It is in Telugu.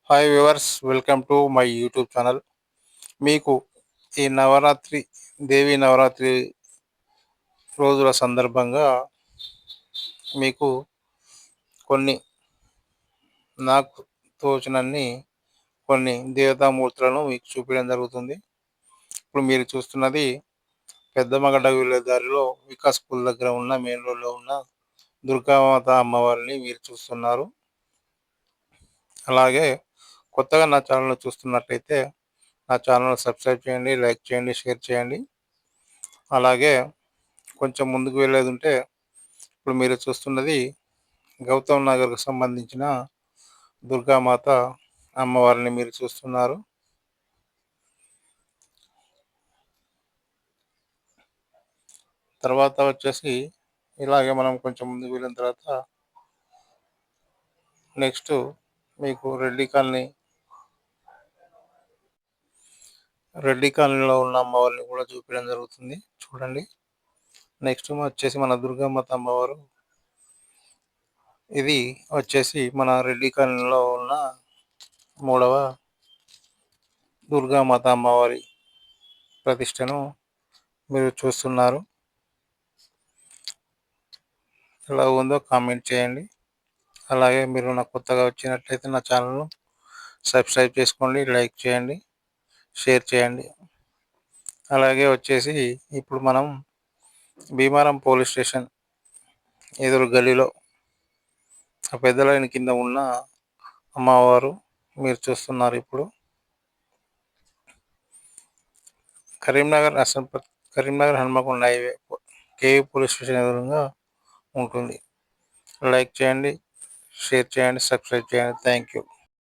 Hi viewers, welcome to my YouTube channel. మీకు ఈ నవరాత్రి దేవి నవరాత్రి రోజుల సందర్భంగా మీకు కొన్ని నాకు తోచినన్ని కొన్ని దేవతామూర్తులను మీకు చూపించడం జరుగుతుంది. ఇప్పుడు మీరు చూస్తున్నది పెద్దమగడ్డ వెళ్ళే దారిలో వికాస్ స్కూల్ దగ్గర ఉన్న మెయిన్ రోడ్లో ఉన్న దుర్గామాత అమ్మవారిని మీరు చూస్తున్నారు. అలాగే కొత్తగా నా ఛానల్ చూస్తున్నట్లయితే నా ఛానల్ సబ్స్క్రైబ్ చేయండి, లైక్ చేయండి, షేర్ చేయండి. అలాగే కొంచెం ముందుకు వెళ్ళేది ఉంటే ఇప్పుడు మీరు చూస్తున్నది గౌతమ్ నగర్కు సంబంధించిన దుర్గామాత అమ్మవారిని మీరు చూస్తున్నారు. తర్వాత వచ్చేసి ఇలాగే మనం కొంచెం ముందుకు వెళ్ళిన తర్వాత నెక్స్ట్ మీకు రెడ్డి కాలనీలో ఉన్న అమ్మవారిని కూడా చూపించడం జరుగుతుంది. చూడండి. నెక్స్ట్ వచ్చేసి మన దుర్గామాత అమ్మవారు, ఇది వచ్చేసి మన రెడ్డి కాలనీలో ఉన్న 3వ దుర్గామాత అమ్మవారి ప్రతిష్టను మీరు చూస్తున్నారు. ఎలా ఉందో కామెంట్ చేయండి. అలాగే మీరు నాకు కొత్తగా వచ్చినట్లయితే నా ఛానల్ను సబ్స్క్రైబ్ చేసుకోండి, లైక్ చేయండి, షేర్ చేయండి. అలాగే వచ్చేసి ఇప్పుడు మనం భీమారం పోలీస్ స్టేషన్ ఎదురు గల్లీలో ఆ పెద్ద లైన్ కింద ఉన్న అమ్మవారు మీరు చూస్తున్నారు. ఇప్పుడు Karimnagar Hanamkonda highway KV police station ఎదురుగా ఉంటుంది. లైక్ చేయండి, షేర్ చేయండి, సబ్స్క్రైబ్ చేయండి. Thank you.